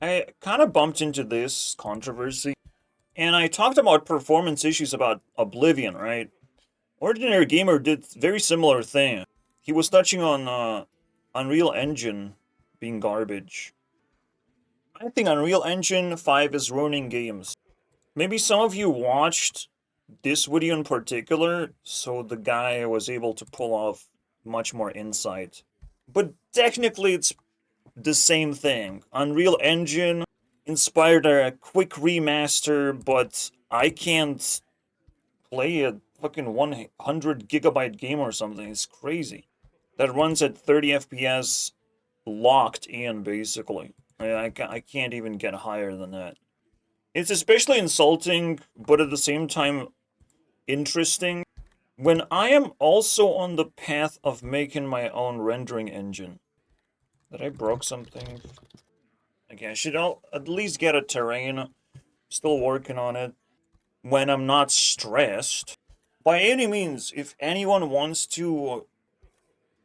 I kind of bumped into this controversy, and I talked about performance issues about Oblivion, right? Ordinary Gamer did very similar thing. He was touching on Unreal Engine being garbage. I think Unreal Engine 5 is ruining games. Maybe some of you watched this video in particular, so the guy was able to pull off much more insight. But technically, it's the same thing. Unreal Engine inspired a quick remaster, but I can't play a fucking 100 gigabyte game or something. It's crazy. That runs at 30 FPS locked in, basically. I can't even get higher than that. It's especially insulting, but at the same time interesting, when I am also on the path of making my own rendering engine. That I broke something? Okay, I should at least get a terrain. Still working on it. When I'm not stressed. By any means, if anyone wants to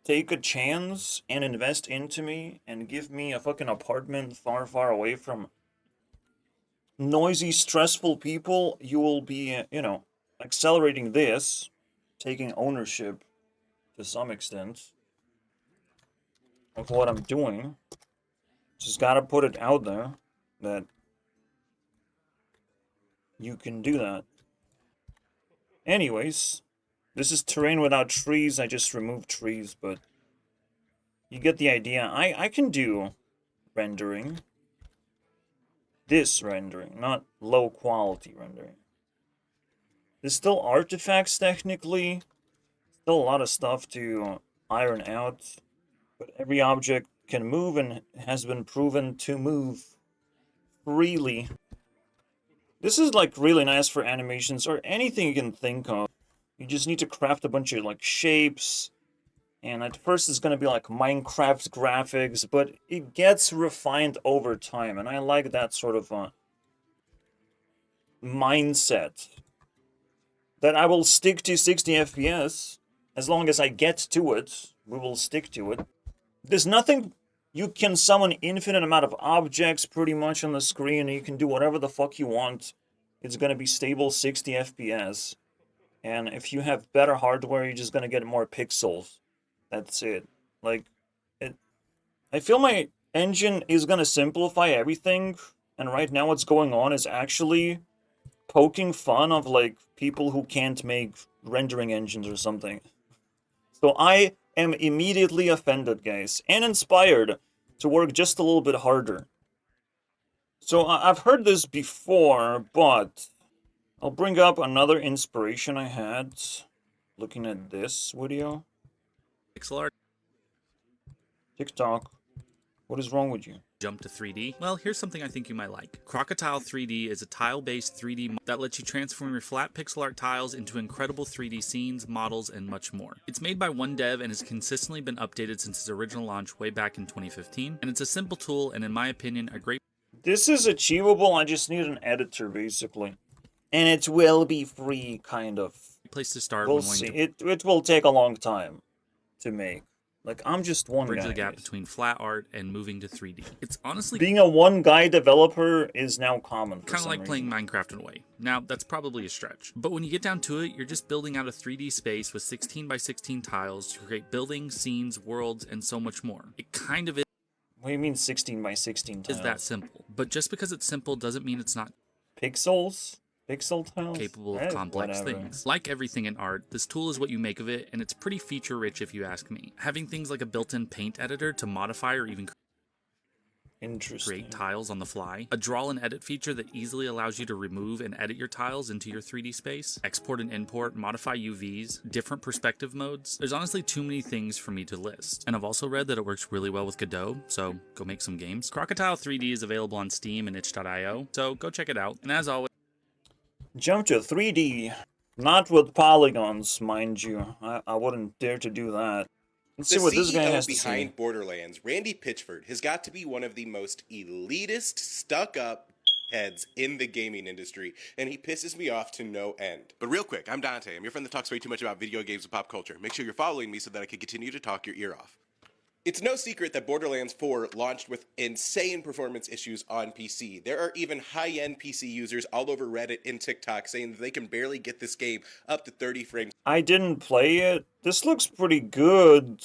take a chance and invest into me and give me a fucking apartment far, far away from noisy, stressful people, you will be, accelerating this, taking ownership to some extent of what I'm doing. Just gotta put it out there that you can do that. Anyways, this is terrain without trees. I just removed trees, but you get the idea. I can do rendering. This rendering, not low quality rendering. There's still artifacts technically. Still a lot of stuff to iron out. But every object can move and has been proven to move freely. This is like really nice for animations or anything you can think of. You just need to craft a bunch of like shapes. And at first it's going to be like Minecraft graphics, but it gets refined over time. And I like that sort of mindset. That I will stick to 60 FPS. As long as I get to it, we will stick to it. There's nothing... You can summon infinite amount of objects pretty much on the screen. And you can do whatever the fuck you want. It's going to be stable 60 FPS. And if you have better hardware, you're just going to get more pixels. That's it. Like, it. I feel my engine is going to simplify everything. And right now what's going on is actually poking fun of, like, people who can't make rendering engines or something. So I am immediately offended, guys. And inspired to work just a little bit harder. So I've heard this before, but I'll bring up another inspiration I had looking at this video. Pixel art. TikTok. What is wrong with you? Jump to 3D? Well, here's something I think you might like. Crocotile 3D is a tile-based 3D that lets you transform your flat pixel art tiles into incredible 3D scenes, models, and much more. It's made by one dev and has consistently been updated since its original launch way back in 2015, and it's a simple tool and, in my opinion, a great... This is achievable, I just need an editor, basically. And it will be free, kind of. place to start. We'll see. It will take a long time to make. Like, I'm just one bridge guy. The gap between flat art and moving to 3D. It's honestly... Being a one-guy developer is now common for kind of like reason. playing Minecraft in a way. Now, that's probably a stretch. But when you get down to it, you're just building out a 3D space with 16 by 16 tiles to create buildings, scenes, worlds, and so much more. It kind of is... What do you mean 16 by 16 tiles? Is that simple. But just because it's simple doesn't mean it's not... Pixels? Pixel tiles? Capable of complex things. Like everything in art, this tool is what you make of it, and it's pretty feature-rich if you ask me. Having things like a built-in paint editor to modify or even create tiles on the fly, a draw and edit feature that easily allows you to remove and edit your tiles into your 3D space, export and import, modify UVs, different perspective modes. There's honestly too many things for me to list. And I've also read that it works really well with Godot, so go make some games. Crocotile 3D is available on Steam and itch.io, so go check it out. And as always, jump to 3D. Not with polygons, mind you. I wouldn't dare to do that. Let's see what this guy has to say. Behind Borderlands, Randy Pitchford, has got to be one of the most elitist, stuck-up heads in the gaming industry, and he pisses me off to no end. But real quick, I'm Dante. I'm your friend that talks way too much about video games and pop culture. Make sure you're following me so that I can continue to talk your ear off. It's no secret that Borderlands 4 launched with insane performance issues on PC. There are even high-end PC users all over Reddit and TikTok saying that they can barely get this game up to 30 frames. I didn't play it. This looks pretty good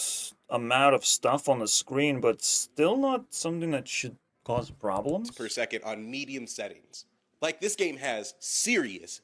amount of stuff on the screen, but still not something that should cause problems per second on medium settings. Like, this game has serious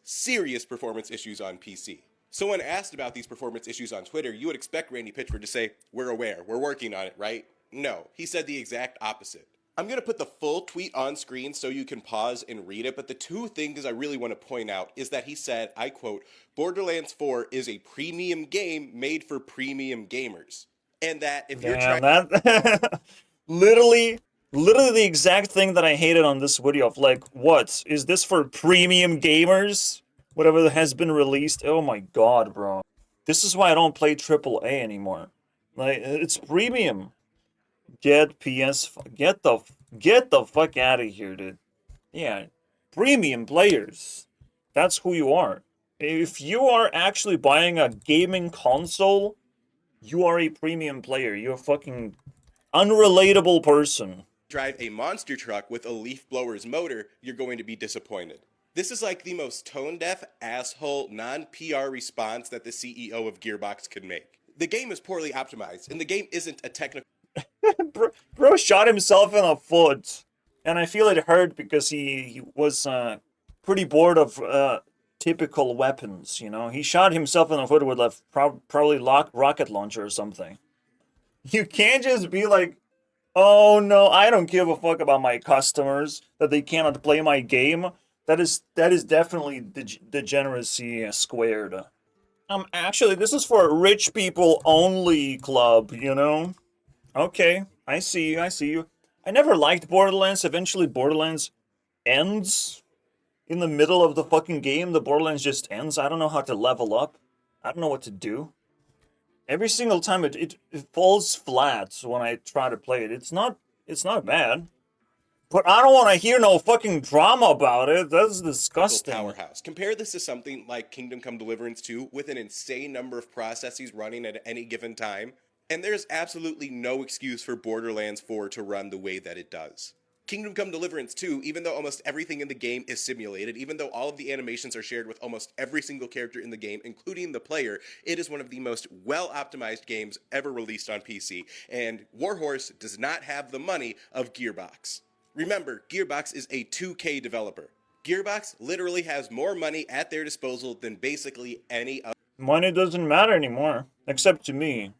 performance issues on PC. So when asked about these performance issues on Twitter, you would expect Randy Pitchford to say, "We're aware, we're working on it, right?" No, he said the exact opposite. I'm going to put the full tweet on screen so you can pause and read it, but the two things I really want to point out is that he said, I quote, "Borderlands 4 is a premium game made for premium gamers." And that if you're trying... that literally the exact thing that I hated on this video of like, what? Is this for premium gamers? Whatever has been released. Oh my god, bro. This is why I don't play AAA anymore. Like, it's premium. Get the fuck out of here, dude. Yeah, premium players. That's who you are. If you are actually buying a gaming console, you are a premium player. You're a fucking unrelatable person. Drive a monster truck with a leaf blower's motor, you're going to be disappointed. This is like the most tone-deaf, asshole, non-PR response that the CEO of Gearbox could make. The game is poorly optimized, and the game isn't a technical... bro shot himself in the foot. And I feel it hurt because he was pretty bored of typical weapons, you know? He shot himself in the foot with a probably rocket launcher or something. You can't just be like, oh no, I don't give a fuck about my customers, that they cannot play my game. That is definitely degeneracy squared. Actually, this is for a rich people only club, you know? Okay, I see you. I never liked Borderlands. Eventually, Borderlands ends in the middle of the fucking game. The Borderlands just ends. I don't know how to level up. I don't know what to do. Every single time it falls flat when I try to play it. It's not bad. But I don't want to hear no fucking drama about it. That's disgusting. Powerhouse. Compare this to something like Kingdom Come Deliverance 2 with an insane number of processes running at any given time. And there's absolutely no excuse for Borderlands 4 to run the way that it does. Kingdom Come Deliverance 2, even though almost everything in the game is simulated, even though all of the animations are shared with almost every single character in the game, including the player, it is one of the most well-optimized games ever released on PC. And Warhorse does not have the money of Gearbox. Remember, Gearbox is a 2K developer. Gearbox literally has more money at their disposal than basically any other... Money doesn't matter anymore, except to me.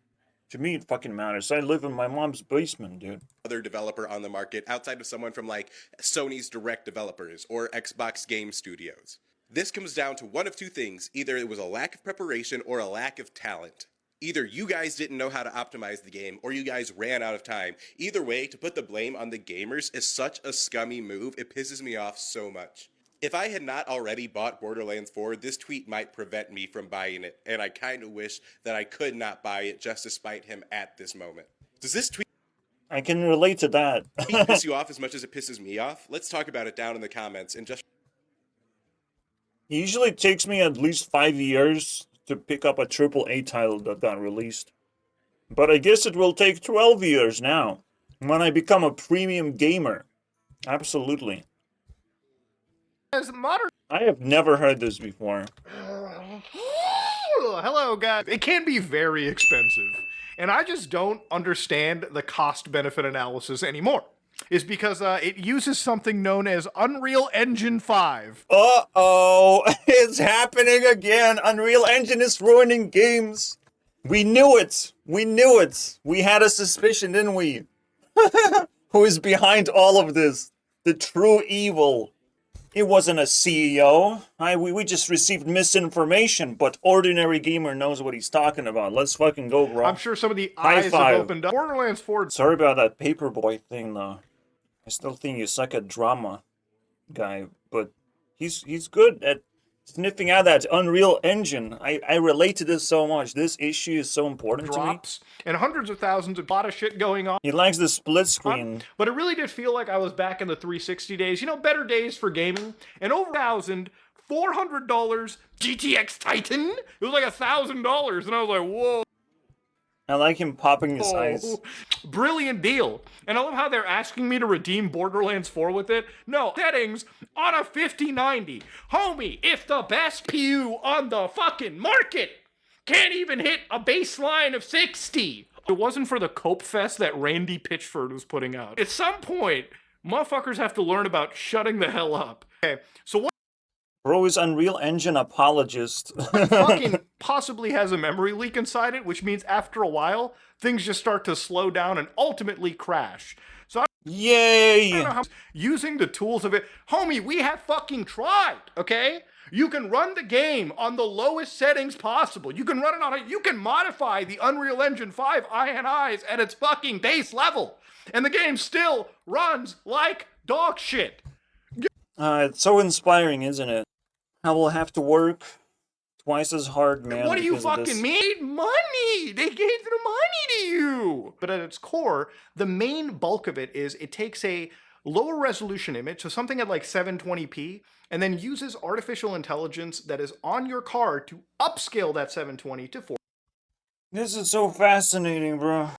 To me, it fucking matters. I live in my mom's basement, dude. Other developer on the market outside of someone from like Sony's direct developers or Xbox Game Studios. This comes down to one of two things. Either it was a lack of preparation or a lack of talent. Either you guys didn't know how to optimize the game, or you guys ran out of time. Either way, to put the blame on the gamers is such a scummy move, it pisses me off so much. If I had not already bought Borderlands 4, this tweet might prevent me from buying it, and I kind of wish that I could not buy it just to spite him at this moment. Does this tweet... I can relate to that. piss you off as much as it pisses me off? Let's talk about it down in the comments, and just... It usually takes me at least 5 years to pick up a AAA title that got released. But I guess it will take 12 years now, when I become a premium gamer. Absolutely. As modern... I have never heard this before. Hello, guys. It can be very expensive, and I just don't understand the cost-benefit analysis anymore. Is because it uses something known as Unreal Engine 5. Uh-oh, it's happening again. Unreal Engine is ruining games. We knew it. We had a suspicion, didn't we? Who is behind all of this? The true evil. It wasn't a CEO. We just received misinformation, but ordinary gamer knows what he's talking about. Let's fucking go, bro. I'm sure some of the eyes have opened up. Borderlands 4... Sorry about that Paperboy thing, though. I still think you suck at drama, guy, but he's good at sniffing out that Unreal Engine. I relate to this so much. This issue is so important to me. And hundreds of thousands of a lot of shit going on. He likes the split screen. But it really did feel like I was back in the 360 days. You know, better days for gaming. And over $1,400 GTX Titan. It was like $1,000, and I was like, whoa. I like him popping his eyes. Brilliant deal. And I love how they're asking me to redeem Borderlands 4 with it. No, settings on a 5090. Homie, if the best PU on the fucking market can't even hit a baseline of 60. It wasn't for the Cope Fest that Randy Pitchford was putting out. At some point, motherfuckers have to learn about shutting the hell up. Okay, so what Bro is Unreal Engine apologist. fucking possibly has a memory leak inside it, which means after a while, things just start to slow down and ultimately crash. So I Yay! don't know how using the tools of it. Homie, we have fucking tried, okay? You can run the game on the lowest settings possible. You can run it on a, you can modify the Unreal Engine 5 INIs at its fucking base level. And the game still runs like dog shit. It's so inspiring, isn't it? I will have to work twice as hard, man. What do you because of this. fucking mean? Money! They gave the money to you! But at its core, the main bulk of it is it takes a lower resolution image, so something at like 720p, and then uses artificial intelligence that is on your card to upscale that 720 to 4. This is so fascinating, bro.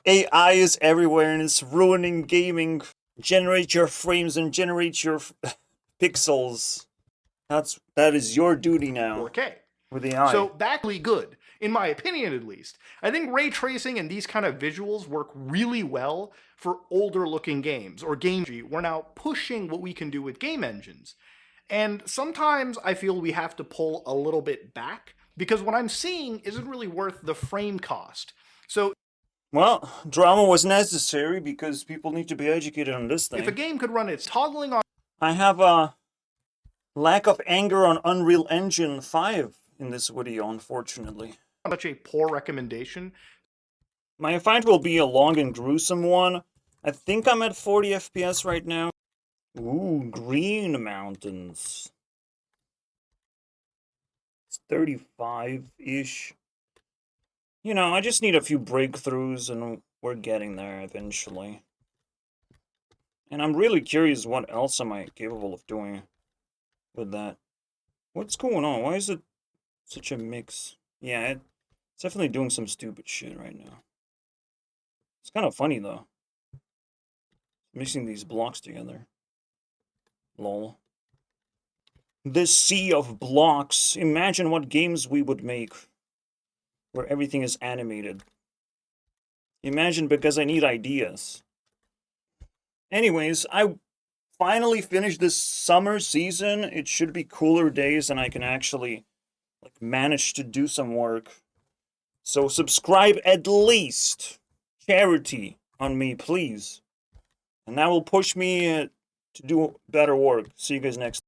AI is everywhere and it's ruining gaming. Generate your frames and generate your pixels. That is your duty now. 4K. With AI. So that's really good, in my opinion at least. I think ray tracing and these kind of visuals work really well for older looking games or game. We're now pushing what we can do with game engines. And sometimes I feel we have to pull a little bit back because what I'm seeing isn't really worth the frame cost. So well, drama was necessary because people need to be educated on this thing. if a game could run its toggling on... I have a lack of anger on Unreal Engine 5 in this video, unfortunately. Such a poor recommendation. My fight will be a long and gruesome one. I think I'm at 40 FPS right now. Ooh, green mountains. It's 35-ish. You know, I just need a few breakthroughs and we're getting there eventually. And I'm really curious what else am I capable of doing with that. What's going on? Why is it such a mix? Yeah, it's definitely doing some stupid shit right now. It's kind of funny though. Mixing these blocks together. Lol. This sea of blocks. Imagine what games we would make where everything is animated. Imagine, because I need ideas. Anyways, I finally finished this summer season. It should be cooler days and I can actually manage to do some work. So subscribe at least. Charity on me, please. And that will push me to do better work. See you guys next time.